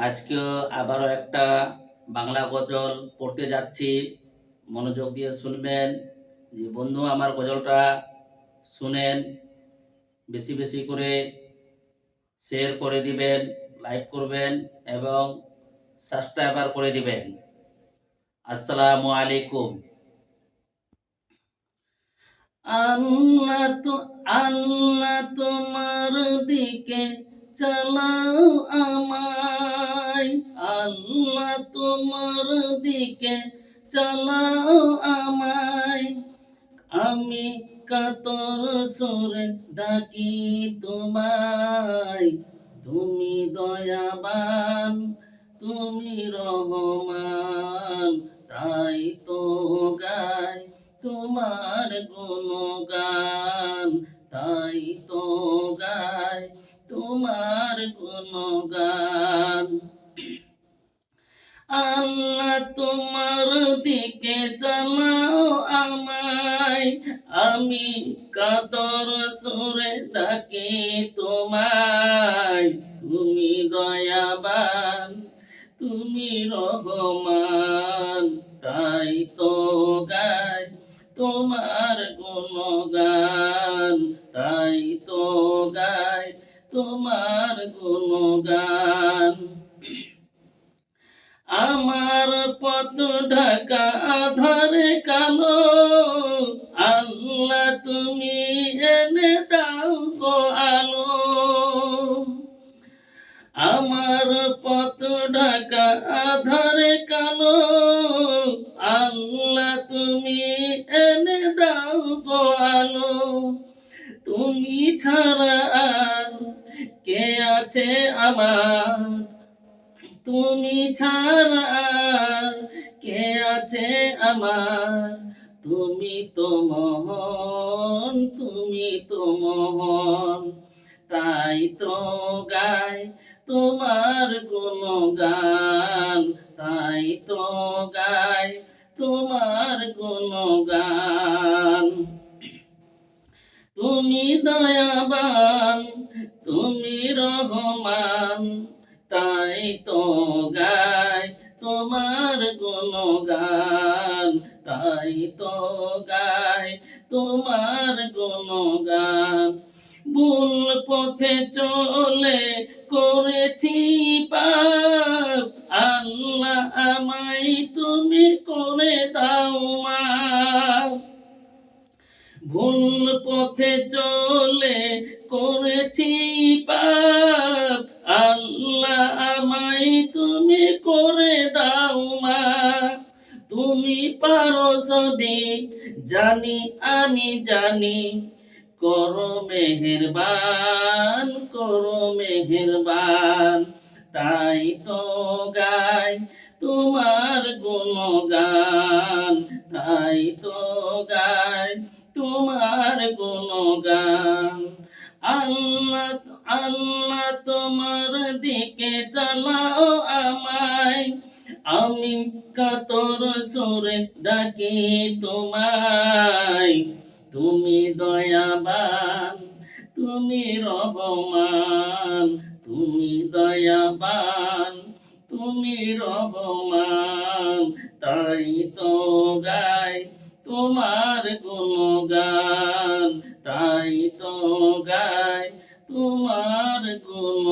আজকেও আবারও একটা বাংলা গজল পড়তে যাচ্ছি। মনোযোগ দিয়ে শুনবেন। যে বন্ধু আমার গজলটা শুনেন, বেশি বেশি করে শেয়ার করে দিবেন, লাইক করবেন এবং সাবস্ক্রাইবার করে দিবেন। আসসালামু আলাইকুম। আল্লাহ তোমার দিকে চালাও আমায়, আল্লাহ তোমার দিকে চালাও আমায়। আমি কাতর সুরে ডাকি তোমায়, তুমি দয়াবান, তুমি রহমান, তাই তো গাই তোমার গুণগান, তাই তো গাই তোমার গুণগান। আল্লাহ তোমার দিকে চালাও আমায়, আমি কাতর সুরে ডাকি তোমায়। তুমি দয়াবান, তুমি রহমান, তাই তো গাই তোমার গুণগান, তাই তো গাই তোমার গুণগান। আমার পথ ঢাকা আধারে কালো, আল্লাহ তুমি এনে দাও গো আলো। আমার পথ ঢাকা আধারে কালো, আল্লাহ তুমি এনে দাও গো আলো। তুমি ছাড়া আর কে আছে আমার, তুমি ছাড়া আর কে আছে আমার। তুমি তো মহান, তুমি তো মহান, তাই তো গাই তোমার গুণগান, তাই তো গাই তোমার গুণগান। তুমি দয়াবান, তুমি রহমান, তাই তো গাই তোমার গুণগান, তাই তো গাই তোমার গুণগান। ভুল পথে চলে করেছি পাপ, আল্লাহ আমায় তুমি করে দাও মাফ। ভুল পথে চলে করেছি পাপ, আল্লাহ আমায় তুমি করে দাও মাফ। তুমি পারো সবই জানি আমি জানি, করো মেহেরবান, করো মেহেরবান, তাই তো গাই তোমার গুণগান, তাই তো গাই তোমার গুণগান। আল্লাহ আল্লাহ তোমার দিকে চালাও আমায়, আমি কাতর সুরে ডাকি তোমায়। তুমি দয়াবান, তুমি রহমান, তুমি দয়াবান, তুমি রহমান, তাই তো গাই তোমার গুণগান, তাই তো গাই তোমার গুণ